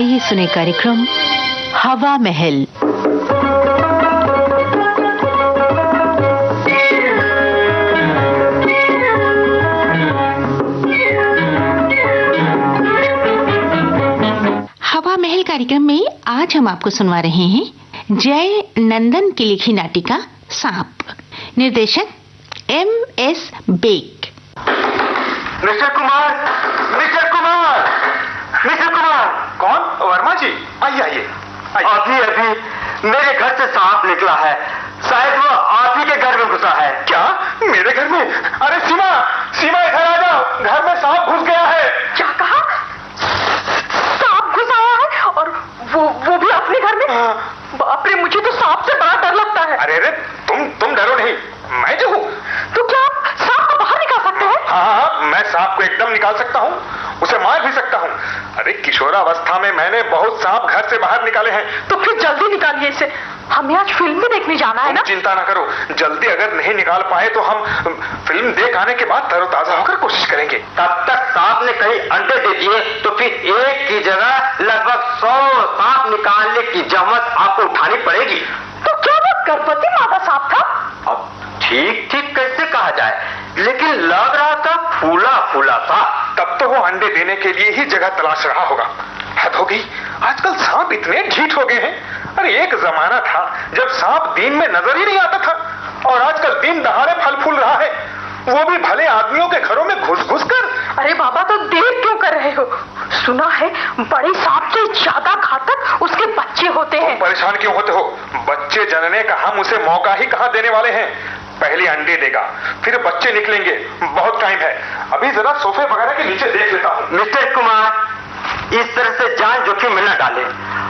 आइए सुने कार्यक्रम हवा महल। हवा महल कार्यक्रम में आज हम आपको सुनवा रहे हैं जय नंदन की लिखी नाटिका सांप। निर्देशक MS बेक। Mister Kumar, mister Kumar, mister Kumar. कौन? वर्मा जी, आइए आइए। अभी मेरे घर से सांप निकला है। शायद वो आप ही के घर में घुसा है। क्या? मेरे घर में? अरे सीमा, सीमा इधर आ जाओ, घर में सांप घुस गया है। क्या कहा? सांप घुस आया है और वो भी अपने घर में? बाप रे, मुझे तो सांप से बड़ा डर लगता है। अरे तुम डरो नहीं, मैं जो हूँ। तो क्या आप सांप को बाहर निकाल सकते हैं? हाँ, मैं सांप को एकदम निकाल सकता हूँ, उसे मार भी सकता हूँ। अरे किशोरावस्था में मैंने बहुत सांप घर से बाहर निकाले हैं। तो फिर जल्दी निकालिए इसे, हमें आज फिल्म भी देखने जाना है ना। चिंता ना करो, जल्दी अगर नहीं निकाल पाए तो हम फिल्म देख आने के बाद तरोताजा होकर कोशिश करेंगे। तब तक सांप ने कहीं अंडे दे दिए तो फिर एक की जगह लगभग 100 सांप निकालने की जहमत आपको उठानी पड़ेगी। तो क्या वो गर्भवती मादा सांप था? अब ठीक कैसे कहा जाए, लेकिन लग रहा था फूला फूला था। तब तो वो अंडे देने के लिए ही जगह तलाश रहा होगा। हद हो गई, आजकल सांप इतने ढीठ हो गए हैं। अरे एक जमाना था जब सांप दिन में नजर ही नहीं आता था, और आजकल दिन दहाड़े फल फूल रहा है, वो भी भले आदमियों के घरों में घुस घुस कर। अरे बाबा, तो देर क्यों कर रहे हो? सुना है बड़े सांप से ज्यादा घातक उसके बच्चे होते हैं। परेशान क्यों होते हो? बच्चे जनने का हम उसे मौका ही कहाँ देने वाले हैं। पहले अंडे देगा, फिर बच्चे निकलेंगे, बहुत टाइम है। अभी जरा सोफे वगैरह के नीचे देख लेता हूँ। मिस्टर कुमार, इस तरह से जान जोखिम में न डाले,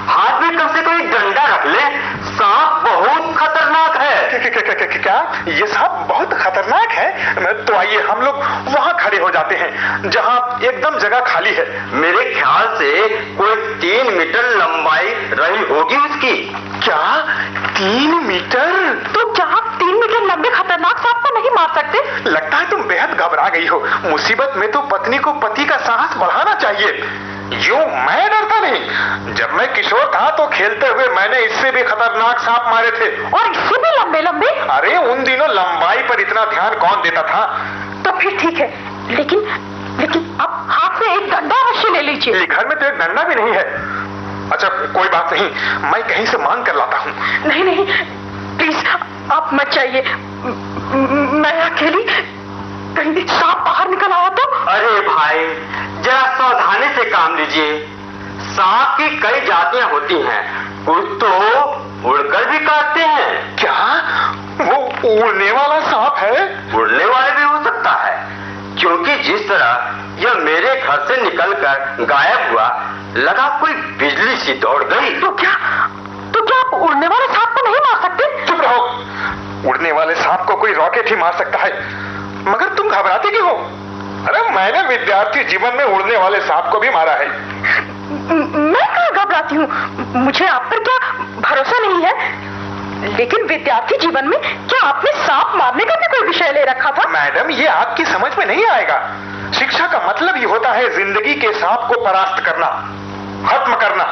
हाथ में कम से कम एक डंडा रख ले। सांप बहुत खतरनाक है। क्या? ये सांप बहुत खतरनाक है? तो आइए हम लोग वहाँ खड़े हो जाते हैं जहाँ एकदम जगह खाली है। मेरे ख्याल से कोई 3 मीटर लंबाई रही होगी उसकी। क्या 3 मीटर? तो क्या आप 3 मीटर लंबे खतरनाक सांप को नहीं मार सकते? लगता है तुम बेहद घबरा गई हो। मुसीबत में तो पत्नी को पति का साहस बढ़ाना चाहिए। यूं मैं डरता नहीं। जब मैं किशोर था तो खेलते हुए मैंने इससे भी खतरनाक सांप मारे थे। और इससे भी लंबे लंबे? अरे उन दिनों लंबाई पर इतना ध्यान कौन देता था। तो फिर ठीक है, लेकिन आप हाथ में एक डंडा अवश्य ले लीजिए। घर में तो एक डंडा भी नहीं है। अच्छा कोई बात नहीं, मैं कहीं से मांग कर लाता हूँ। नहीं, प्लीज आप मत जाइए। मैं अकेली, कहीं सांप बाहर निकल आया तो? अरे भाई, जरा सावधानी से काम लीजिए। सांप की कई जातियां होती हैं, कुछ तो उड़कर भी काटते हैं। क्या वो उड़ने वाला सांप है? उड़ने वाले भी हो सकता है, क्योंकि जिस तरह यह मेरे घर से निकलकर गायब हुआ, लगा कोई बिजली सी दौड़ गई। तो क्या आप उड़ने वाले सांप को नहीं मार सकते? चुप रहो, उड़ने वाले सांप को कोई रॉकेट ही मार सकता है। मगर तुम घबराते क्यों हो? अरे मैंने विद्यार्थी जीवन में उड़ने वाले सांप को भी मारा है। मैं कहाँ घबराती हूँ, मुझे आप पर क्या भरोसा नहीं है? लेकिन विद्यार्थी जीवन में क्या आपने सांप मारने का भी कोई विषय ले रखा था? मैडम, ये आपकी समझ में नहीं आएगा। शिक्षा का मतलब ही होता है जिंदगी के सांप को परास्त करना, खत्म करना।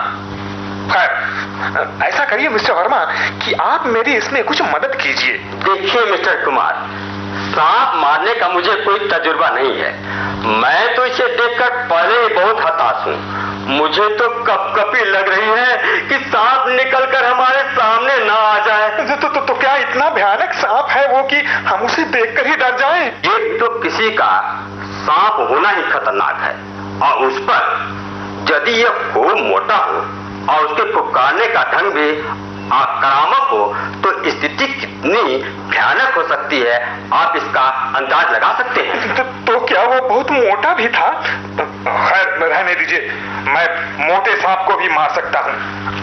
खैर, ऐसा करिए मिस्टर वर्मा कि आप मेरी इसमें कुछ मदद कीजिए। देखिए मिस्टर कुमार, सांप मारने का मुझे कोई तजुर्बा नहीं है। मैं तो इसे देखकर पहले ही बहुत हताश हूँ। मुझे तो कपकपी लग रही है कि सांप निकलकर हमारे सामने ना आ जाए। तो क्या इतना भयानक सांप है वो कि हम उसे देखकर ही डर जाएं? एक तो किसी का सांप होना ही खतरनाक है, और उस पर यदि यह खूब मोटा हो और उसके पुकारने का ढंग भी आक्रामक हो, तो स्थिति कितनी भयानक हो सकती है, आप इसका अंदाज लगा सकते हैं। तो क्या वो बहुत मोटा भी था? खैर रहने दीजिए, मैं मोटे सांप को भी मार सकता हूँ।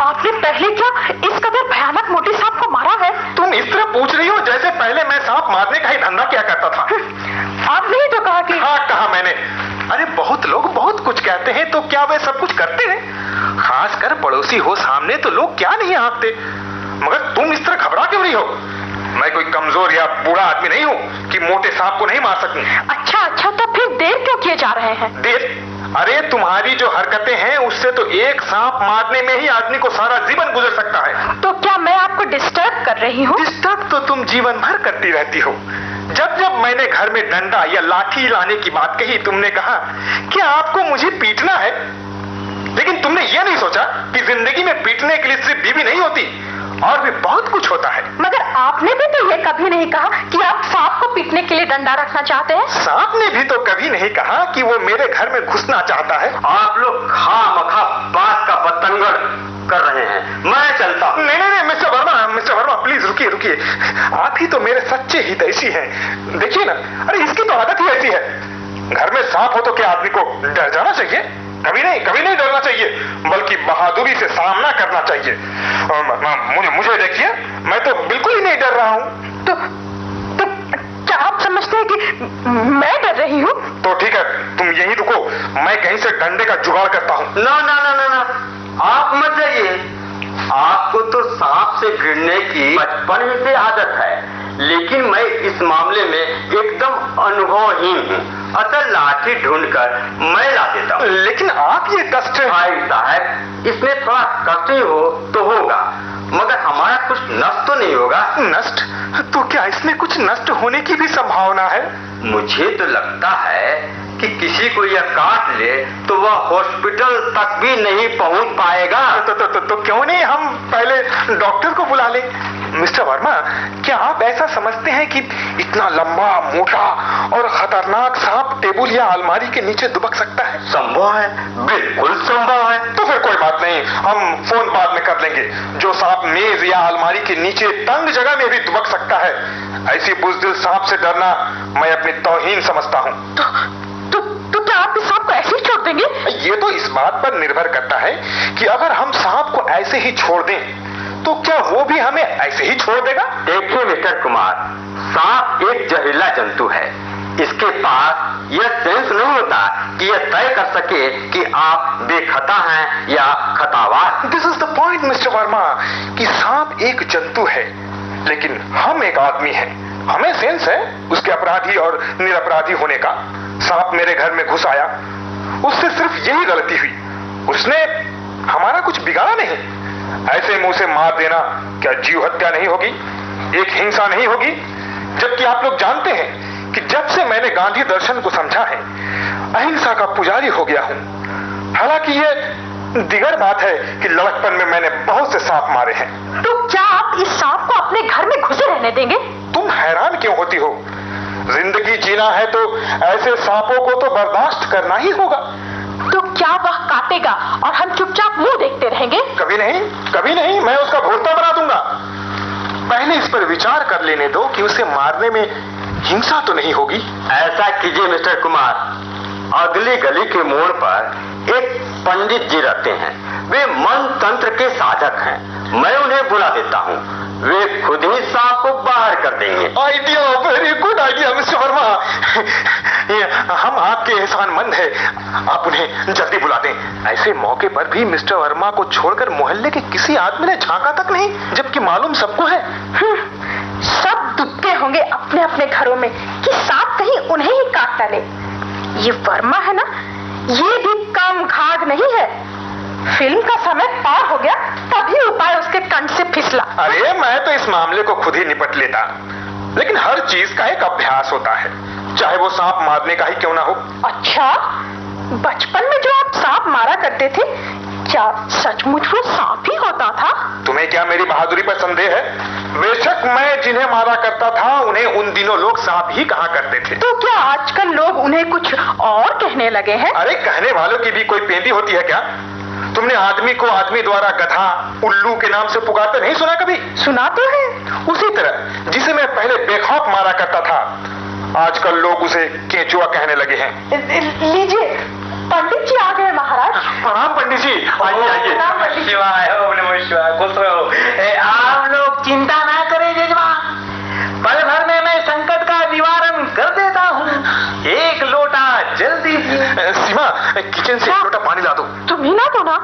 आपने पहले क्या इस कदर भयानक मोटे सांप को मारा है? तुम इस तरह पूछ रही हो जैसे पहले मैं सांप मारने का ही धंधा किया करता था। आपने ही तो कहा कि... हाँ, कहा मैंने। अरे बहुत लोग बहुत कुछ कहते हैं, तो क्या वे सब कुछ करते हैं? खासकर पड़ोसी हो सामने तो लोग क्या नहीं आंकते। मगर तुम इस तरह घबरा क्यों रही हो? मैं कोई कमजोर या बूढ़ा आदमी नहीं हूँ कि मोटे सांप को नहीं मार सकूं। अच्छा, तो फिर देर क्यों किए जा रहे हैं? देर? अरे तुम्हारी जो हरकतें हैं उससे तो एक सांप मारने में ही आदमी को सारा जीवन गुजर सकता है। तो क्या मैं आपको डिस्टर्ब कर रही हूँ? डिस्टर्ब तो तुम जीवन भर करती रहती हो। जब जब मैंने घर में डंडा या लाठी लाने की बात कही, तुमने कहा कि आपको मुझे पीटना है, लेकिन तुमने यह नहीं सोचा कि जिंदगी में पीटने के लिए सिर्फ बीवी नहीं होती, और भी बहुत कुछ होता है। मगर आपने भी तो ये कभी नहीं कहा कि आप सांप को पीटने के लिए डंडा रखना चाहते हैं। सांप ने भी तो कभी नहीं कहा कि वो मेरे घर में घुसना चाहता है। आप लोग खामखा बात का बतंगड़ कर रहे हैं, मैं चलता हूं। नहीं, मिस्टर वर्मा प्लीज रुकिए। आप ही तो मेरे सच्चे हितैषी हैं। देखिए ना, अरे इसकी तो आदत ही ऐसी है। घर में सांप हो तो क्या आदमी को डर जाना चाहिए? कभी नहीं डरना चाहिए, बल्कि बहादुरी से सामना करना चाहिए। मुझे देखिए, मैं तो बिल्कुल ही नहीं डर रहा हूँ। तो क्या आप समझते हैं कि मैं डर रही हूँ? तो ठीक है, तुम यहीं रुको, मैं कहीं से डंडे का जुगाड़ करता हूँ। ना, आप मत जाइए। आपको तो सांप से भिड़ने की बचपन ही से आदत है, लेकिन मैं इस मामले में एकदम अनुभवहीन हूँ। असल लाठी ढूंढकर मैं ला देता हूँ। लेकिन आप ये कष्ट... भाई साहब, इसमें थोड़ा कष्ट ही हो तो होगा, मगर हमारा कुछ नष्ट तो नहीं होगा। नष्ट? तो क्या इसमें कुछ नष्ट होने की भी संभावना है? मुझे तो लगता है कि किसी को यह काट ले तो वह हॉस्पिटल तक भी नहीं पहुंच पाएगा। तो क्यों नहीं हम पहले डॉक्टर को बुला लें? मिस्टर वर्मा, क्या आप ऐसा समझते हैं कि इतना लंबा, मोटा और खतरनाक सांप टेबल या अलमारी के नीचे दुबक सकता है? संभव है, बिल्कुल संभव है। तो फिर कोई बात नहीं, हम फोन बाद में कर लेंगे। जो सांप मेज या अलमारी के नीचे तंग जगह में भी दुबक सकता है, ऐसी बुज़दिल सांप से डरना मैं अपनी तौहीन समझता हूँ। तो क्या आप इस सांप को ऐसे ही छोड़ देंगे? ये तो इस बात पर निर्भर करता है कि अगर हम सांप को ऐसे ही छोड़ दें तो क्या वो भी हमें ऐसे ही छोड़ देगा? देखिए मिस्टर कुमार, सांप एक जहरीला जंतु है। इसके पास यह सेंस नहीं होता कि यह तय कर सके कि आप बेखता हैं या खतावार। This is the point mister Verma, कि सांप एक जंतु है, लेकिन हम एक आदमी हैं। हमें सेंस है उसके अपराधी और निरपराधी होने का। सांप मेरे घर में घुस आया, उससे सिर्फ यही गलती हुई, उसने हमारा कुछ बिगाड़ा नहीं। ऐसे मुंह से मार देना क्या जीव हत्या नहीं होगी, एक हिंसा नहीं होगी? जबकि आप लोग जानते हैं कि जब से मैंने गांधी दर्शन को समझा है, अहिंसा का पुजारी हो गया हूं। हालांकि ये दिगर बात है कि लड़कपन में मैंने बहुत से सांप मारे हैं। तो क्या आप इस सांप को अपने घर में घुसे रहने देंगे? तुम हैरान क्यों होती हो? जिंदगी जीना है तो ऐसे सांपों को तो बर्दाश्त करना ही होगा। तो क्या वह काटेगा और हम चुपचाप मुंह देखते रहेंगे? कभी नहीं, मैं उसका भोक्ता बना दूंगा। पहले इस पर विचार कर लेने दो कि उसे मारने में हिंसा तो नहीं होगी। ऐसा कीजिए मिस्टर कुमार, अगली गली के मोड़ पर एक पंडित जी रहते हैं, वे मंत्र तंत्र के साधक हैं। मैं उन्हें बुला देता हूँ, वे खुद ही सांप को बाहर कर देंगे। Idea, very good idea mister Verma. हम आपके एहसानमंद हैं, आप उन्हें जल्दी बुला दें। ऐसे मौके पर भी मिस्टर वर्मा को छोड़कर मोहल्ले के किसी आदमी ने झांका तक नहीं, जबकि मालूम सबको है। सब दुबके होंगे अपने अपने घरों में कि सांप कहीं उन्हें ही काट डाले। ये वर्मा है ना, ये भी काम घाट नहीं है। फिल्म का समय पार हो गया, तभी उपाय उसके कंठ से फिसला। अरे मैं तो इस मामले को खुद ही निपट लेता, लेकिन हर चीज का एक अभ्यास होता है, चाहे वो सांप मारने का ही क्यों ना हो। अच्छा, बचपन में जो आप सांप मारा करते थे, क्या सचमुच वो सांप ही होता था? तुम्हें क्या मेरी बहादुरी पर संदेह है? बेशक मैं जिन्हें मारा करता था उन्हें उन दिनों लोग सांप ही कहा करते थे। तो क्या आजकल लोग उन्हें कुछ और कहने लगे हैं? अरे कहने वालों की भी कोई पेंदी होती है क्या? तुमने आदमी को आदमी द्वारा गधा, उल्लू के नाम से पुकारते नहीं सुना कभी? सुना तो है। उसी तरह जिसे मैं पहले बेखौफ मारा करता था, आजकल लोग उसे केंचुआ कहने लगे हैं। लीजिए, पंडित जी आ गए महाराज। प्रणाम पंडित जी, आइए। प्रणाम पंडित जी। शिवाय ओम नमः शिवाय, खुश रहो। आप लोग चिंता ना करें जजमान, पल भर में मैं संकट का निवारण कर देता हूँ। एक लोटा जल्दी। सीमा, किचन से एक लोटा पानी ला दो। तुम अभी ना दो ना।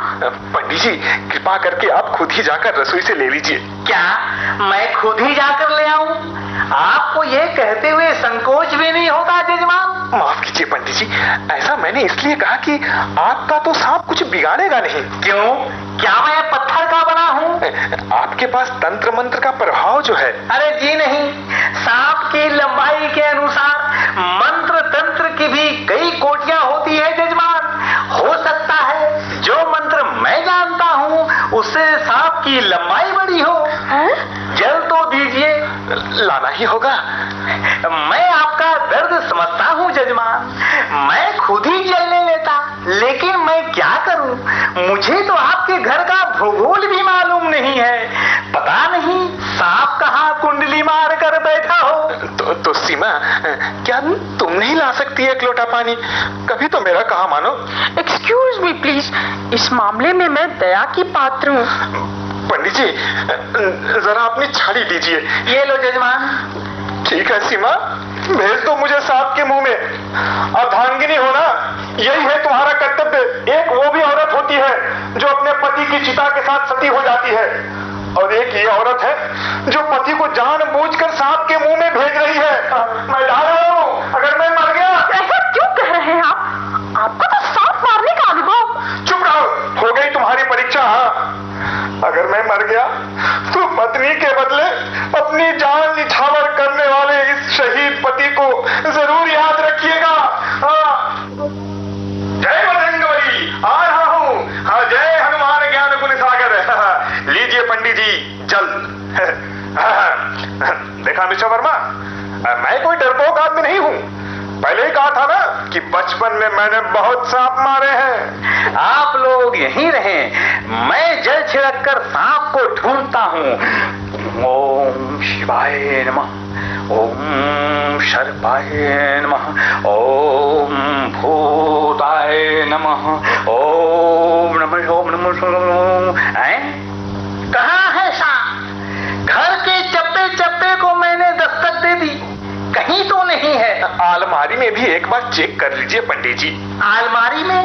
पंडित जी कृपा करके आप खुद ही जाकर रसोई से ले लीजिए। क्या मैं खुद ही जाकर ले आऊं? आपको ये कहते हुए संकोच भी नहीं होता जजमान? माफ कीजिए पंडित जी, ऐसा मैंने इसलिए कहा कि आपका तो सांप कुछ बिगाड़ेगा नहीं। क्यों? क्या मैं पत्थर का बना हूं? आपके पास तंत्र मंत्र का प्रभाव जो है। अरे जी नहीं, सांप की लंबाई के अनुसार मंत्र तंत्र की भी कई कोटियां होती है जजमान। हो सकता है जो मंत्र मैं जानता हूं उससे सांप की लंबाई बड़ी हो। जल तो दीजिए। लाना ही होगा। मैं आपका दर्द समझता हूं जजमान, मैं खुद ही जल ले लेता, लेकिन मैं क्या करूं? मुझे तो आपके घर का भूगोल भी मालूम नहीं है। पता नहीं सांप कहां कुंडली मार कर बैठा हो। तो सीमा, क्या तुम नहीं ला सकती एक लोटा पानी? कभी तो मेरा कहा मानो। एक्सक्यूज मी प्लीज, इस मामले में मैं दया की पात्र हूँ। पंडित जी जरा अपनी छाड़ी दीजिए। ये लो जजमान। ठीक है सीमा, भेज दो मुझे सांप के मुंह में। अर्धांगिनी होना यही है तुम्हारा कर्तव्य। एक वो भी औरत होती है जो अपने पति की चिता के साथ सती हो जाती है, और एक ये औरत है जो पति को जानबूझकर सांप के मुंह में भेज रही है। मैं जा रहा हूँ, अगर मैं मर गया। ऐसा क्यों कह रहे हैं आप? आपको तो सांप मारने का अनुभव। चुप रहो, हो गई तुम्हारी परीक्षा। हाँ, अगर मैं मर गया तो पत्नी के बदले अपनी जान निछावर करने वाले इस शहीद पति को जरूर याद रखिएगा। हाँ। जय बजरंगबली, आ रहा हूँ। हाँ, जय हनुमान ज्ञान गुण सागर। लीजिए पंडित जी जल। देखा मिस्टर वर्मा, मैं कोई डरपोक आदमी नहीं हूँ। पहले ही कहा था ना कि बचपन में मैंने बहुत सांप मारे हैं। आप लोग यहीं रहें, मैं जल छिड़क कर सांप को ढूंढता हूँ। ओम शिवाय नमः, ओम शर्पाय नमः, ओम भूताय नमः, ओम नमः ओम नमः। कहाँ है सांप? घर के चप्पे चप्पे को मैंने दस्तक दे दी, कहीं तो नहीं है। अलमारी में भी एक बार चेक कर लीजिए पंडित जी। अलमारी में?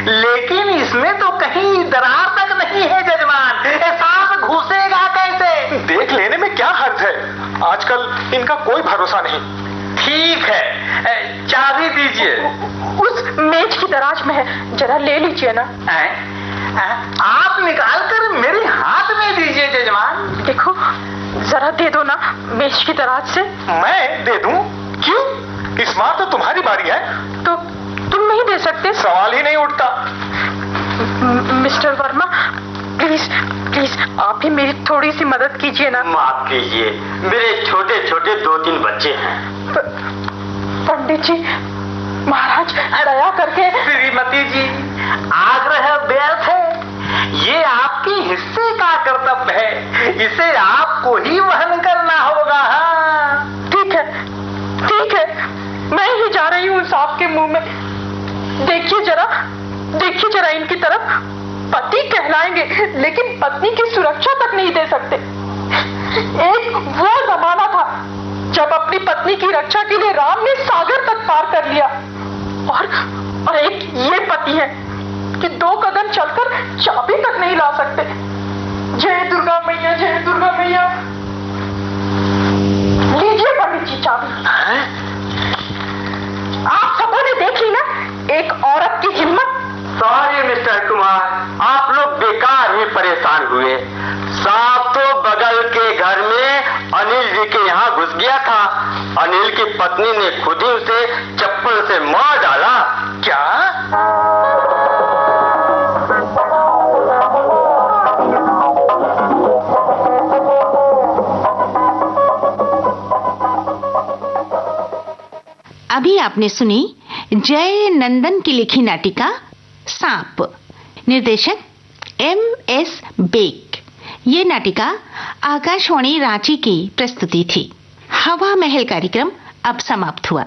लेकिन इसमें तो कहीं दरार तक नहीं है जजमान। सांप घुसेगा कैसे? देख लेने में क्या हर्ज है, आजकल इनका कोई भरोसा नहीं। ठीक है, चाबी दीजिए। उस मेज की दराज में है, जरा ले लीजिए ना। आप निकाल कर मेरे हाथ में दीजिए जजमान। देखो जरा दे दो ना मेज की दराज से। मैं दे दूं? क्यों? इस बार तो तुम्हारी बारी है। तो तुम नहीं दे सकते? सवाल ही नहीं उठता। मिस्टर वर्मा प्लीज प्लीज आप ही मेरी थोड़ी सी मदद कीजिए ना। माफ कीजिए, मेरे छोटे छोटे 2-3 बच्चे हैं। पंडित जी, महाराज दया करके। श्रीमती जी, आग्रह व्यर्थ है। ये आपके हिस्से का कर्तव्य है, इसे आपको ही वहन करना होगा। हाँ ठीक है, मैं ही जा रही हूँ सांप के मुंह में। देखिए जरा इनकी तरफ। पति कहलाएंगे लेकिन पत्नी की सुरक्षा तक नहीं दे सकते। एक वो जमाना था जब अपनी पत्नी की रक्षा के लिए राम ने सागर तक पार कर लिया, और एक ये पति है कि 2 कदम चलकर चाबी तक नहीं ला सकते। जय दुर्गा मैया, जय दुर्गा मैया। लीजिए पंडित जी चाबी। आप सबों ने देख ली ना एक औरत की हिम्मत। सॉरी मिस्टर कुमार, आप लोग बेकार ही परेशान हुए। सांप तो बगल के घर में अनिल जी के यहाँ घुस गया था। अनिल की पत्नी ने खुद ही उसे चप्पल से मार डाला। क्या? अभी आपने सुनी जय नंदन की लिखी नाटिका सांप। निर्देशक MS बेक। ये नाटिका आकाशवाणी रांची की प्रस्तुति थी। हवा महल कार्यक्रम अब समाप्त हुआ।